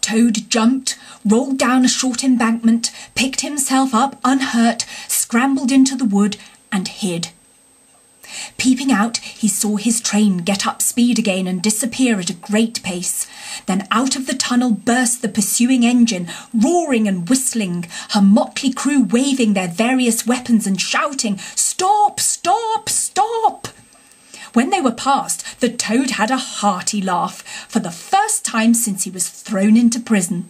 Toad jumped, rolled down a short embankment, picked himself up unhurt, scrambled into the wood and hid. Peeping out, he saw his train get up speed again and disappear at a great pace. Then out of the tunnel burst the pursuing engine, roaring and whistling, her motley crew waving their various weapons and shouting, "Stop! Stop! Stop!" When they were past, the Toad had a hearty laugh, for the first time since he was thrown into prison.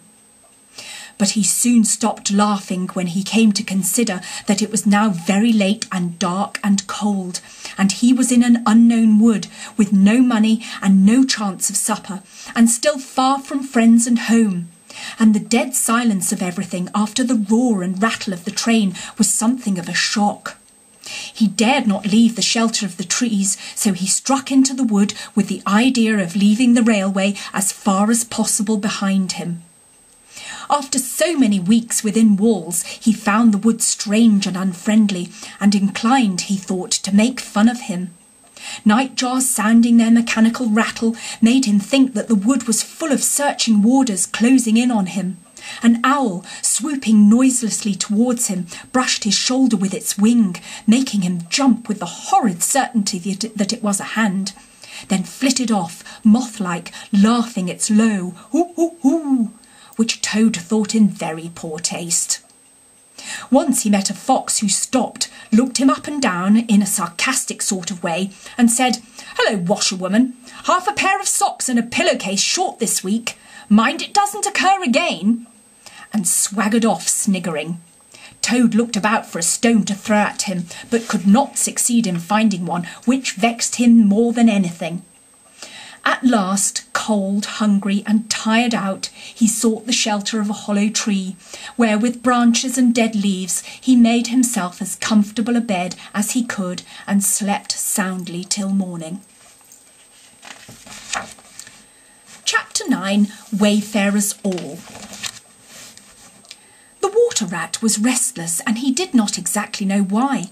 But he soon stopped laughing when he came to consider that it was now very late and dark and cold, and he was in an unknown wood, with no money and no chance of supper, and still far from friends and home. And the dead silence of everything after the roar and rattle of the train was something of a shock. He dared not leave the shelter of the trees, so he struck into the wood with the idea of leaving the railway as far as possible behind him. After so many weeks within walls, he found the wood strange and unfriendly, and inclined, he thought, to make fun of him. Nightjars sounding their mechanical rattle made him think that the wood was full of searching warders closing in on him. An owl, swooping noiselessly towards him, brushed his shoulder with its wing, making him jump with the horrid certainty that it was a hand, then flitted off, moth-like, laughing its low "hoo hoo hoo," which Toad thought in very poor taste. Once he met a fox who stopped, looked him up and down in a sarcastic sort of way, and said, "Hello, washerwoman, half a pair of socks and a pillowcase short this week. Mind it doesn't occur again," and swaggered off sniggering. Toad looked about for a stone to throw at him, but could not succeed in finding one, which vexed him more than anything. At last, cold, hungry and tired out, he sought the shelter of a hollow tree, where with branches and dead leaves he made himself as comfortable a bed as he could and slept soundly till morning. Chapter 9. Wayfarers All. The water rat was restless, and he did not exactly know why.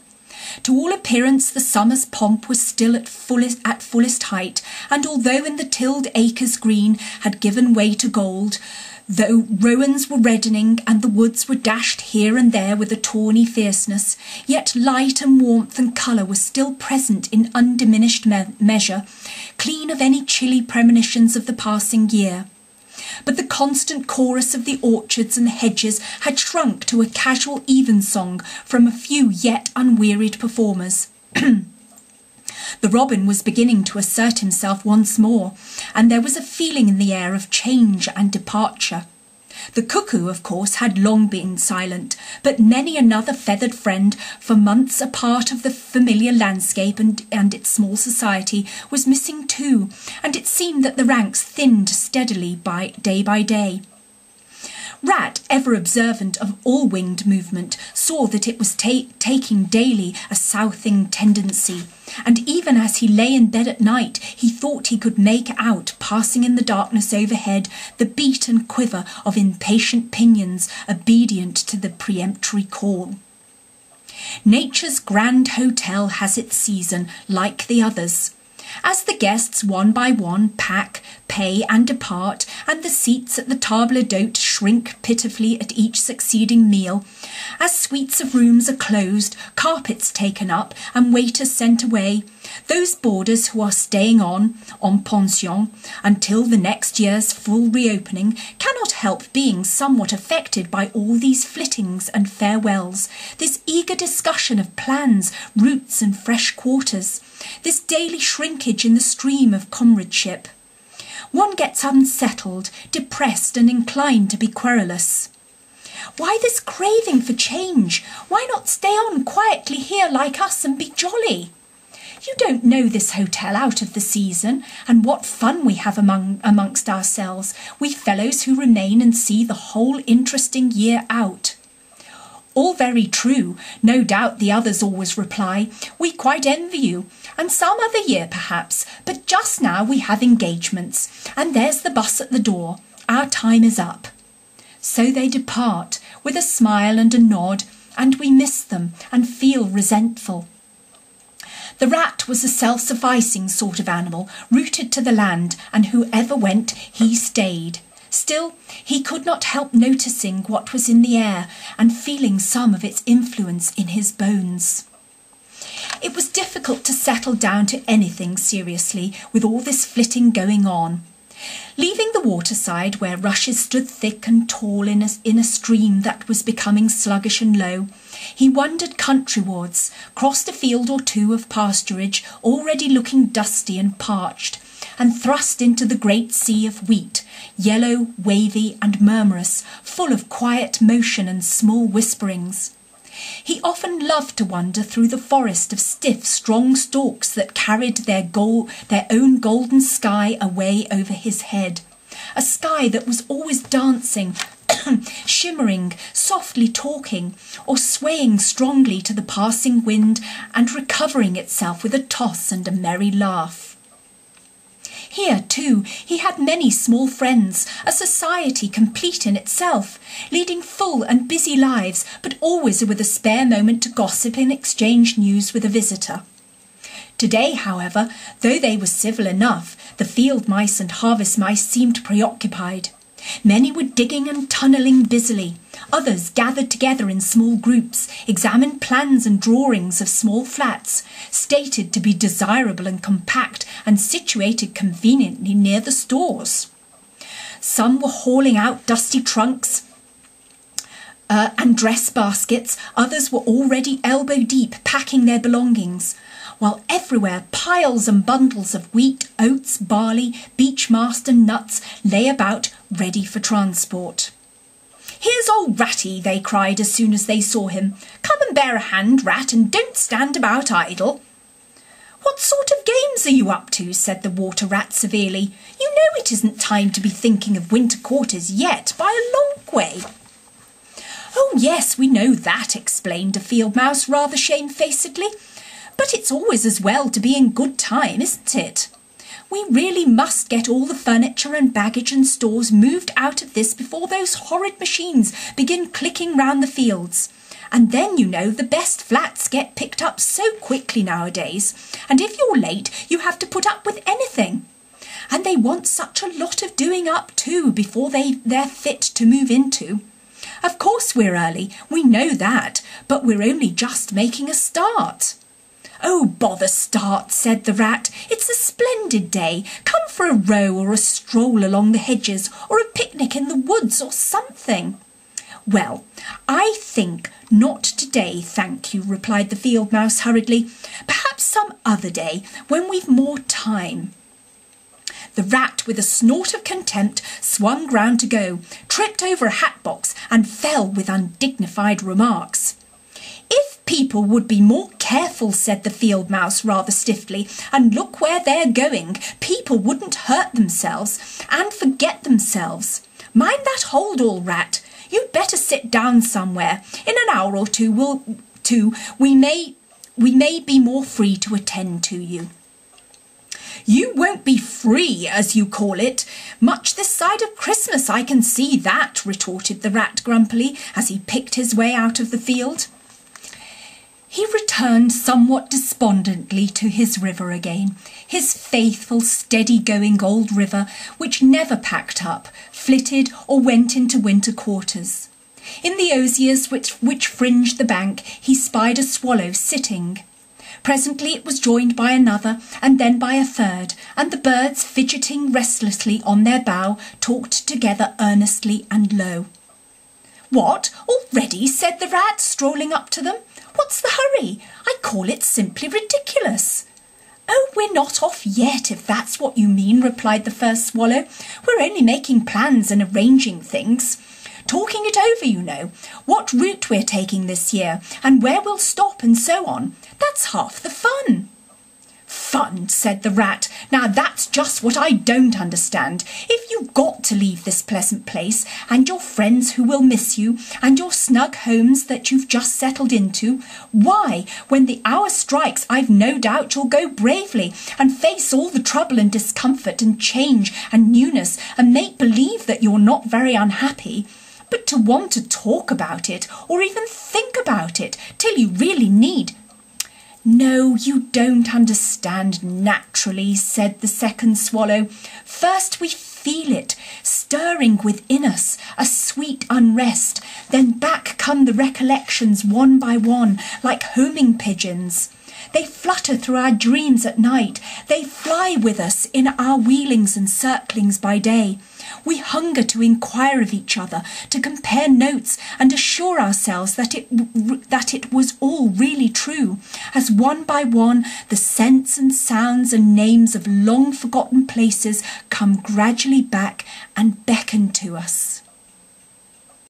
To all appearance the summer's pomp was still at fullest height, and although in the tilled acres green had given way to gold, though rowans were reddening and the woods were dashed here and there with a tawny fierceness, yet light and warmth and colour were still present in undiminished measure, clean of any chilly premonitions of the passing year. But the constant chorus of the orchards and hedges had shrunk to a casual evensong from a few yet unwearied performers. The robin was beginning to assert himself once more, and there was a feeling in the air of change and departure. The cuckoo, of course, had long been silent, but many another feathered friend, for months a part of the familiar landscape and its small society, was missing too, and it seemed that the ranks thinned steadily by day. Rat, ever observant of all winged movement, saw that it was taking daily a southing tendency, and even as he lay in bed at night he thought he could make out, passing in the darkness overhead, the beat and quiver of impatient pinions obedient to the peremptory call. Nature's grand hotel has its season, like the others. As the guests one by one pack, pay and depart, and the seats at the table d'hôte shrink pitifully at each succeeding meal, as suites of rooms are closed, carpets taken up, and waiters sent away, those boarders who are staying on pension, until the next year's full reopening, cannot help being somewhat affected by all these flittings and farewells, this eager discussion of plans, routes, and fresh quarters, this daily shrinkage in the stream of comradeship. One gets unsettled, depressed, and inclined to be querulous. Why this craving for change? Why not stay on quietly here like us and be jolly? You don't know this hotel out of the season, and what fun we have amongst ourselves, we fellows who remain and see the whole interesting year out. All very true, no doubt the others always reply, we quite envy you, and some other year perhaps, but just now we have engagements, and there's the bus at the door, our time is up. So they depart, with a smile and a nod, and we miss them and feel resentful. The rat was a self-sufficing sort of animal, rooted to the land, and whoever went, he stayed. Still, he could not help noticing what was in the air and feeling some of its influence in his bones. It was difficult to settle down to anything seriously with all this flitting going on. Leaving the waterside, where rushes stood thick and tall in a stream that was becoming sluggish and low, he wandered countrywards, crossed a field or two of pasturage already looking dusty and parched, and thrust into the great sea of wheat, yellow, wavy and murmurous, full of quiet motion and small whisperings. He often loved to wander through the forest of stiff, strong stalks that carried their own golden sky away over his head, a sky that was always dancing, shimmering, softly talking, or swaying strongly to the passing wind and recovering itself with a toss and a merry laugh. Here, too, he had many small friends, a society complete in itself, leading full and busy lives, but always with a spare moment to gossip and exchange news with a visitor. Today, however, though they were civil enough, the field mice and harvest mice seemed preoccupied. Many were digging and tunnelling busily. Others gathered together in small groups, examined plans and drawings of small flats, stated to be desirable and compact and situated conveniently near the stores. Some were hauling out dusty trunks and dress baskets. Others were already elbow deep packing their belongings, while everywhere piles and bundles of wheat, oats, barley, beech mast and nuts lay about, ready for transport. "Here's old Ratty," they cried as soon as they saw him. "Come and bear a hand, Rat, and don't stand about idle." "What sort of games are you up to?" said the water rat severely. "You know it isn't time to be thinking of winter quarters yet, by a long way." "Oh, yes, we know that," explained a field mouse rather shamefacedly. "But it's always as well to be in good time, isn't it? We really must get all the furniture and baggage and stores moved out of this before those horrid machines begin clicking round the fields. And then, you know, the best flats get picked up so quickly nowadays, and if you're late you have to put up with anything. And they want such a lot of doing up too before they're fit to move into. Of course we're early, we know that, but we're only just making a start." "Oh, bother start," said the rat. "It's a splendid day. Come for a row or a stroll along the hedges or a picnic in the woods or something." "Well, I think not today, thank you," replied the field mouse hurriedly. "Perhaps some other day, when we've more time." The rat, with a snort of contempt, swung round to go, tripped over a hat box and fell with undignified remarks. "If people would be more careful," said the field mouse rather stiffly, "and look where they're going, people wouldn't hurt themselves and forget themselves. Mind that hold all, Rat. You'd better sit down somewhere. In an hour or two we may be more free to attend to you." "You won't be free, as you call it, much this side of Christmas, I can see that," retorted the rat grumpily as he picked his way out of the field. He returned somewhat despondently to his river again, his faithful, steady-going old river, which never packed up, flitted, or went into winter quarters. In the osiers which fringed the bank he spied a swallow sitting. Presently it was joined by another, and then by a third, and the birds, fidgeting restlessly on their bough, talked together earnestly and low. "What, already?" said the rat, strolling up to them. "What's the hurry? I call it simply ridiculous." "Oh, we're not off yet, if that's what you mean," replied the first swallow. "We're only making plans and arranging things. Talking it over, you know, what route we're taking this year, and where we'll stop, and so on. That's half the fun." "Fun," said the rat. "Now that's just what I don't understand. If you've got to leave this pleasant place, and your friends who will miss you, and your snug homes that you've just settled into, why, when the hour strikes, I've no doubt you'll go bravely, and face all the trouble and discomfort and change and newness, and make believe that you're not very unhappy. But to want to talk about it, or even think about it, till you really need—" "No, you don't understand naturally," said the second swallow. "First we feel it, stirring within us a sweet unrest. Then back come the recollections one by one, like homing pigeons. They flutter through our dreams at night. They fly with us in our wheelings and circlings by day. We hunger to inquire of each other, to compare notes and assure ourselves that it was all really true, as one by one the scents and sounds and names of long-forgotten places come gradually back and beckon to us.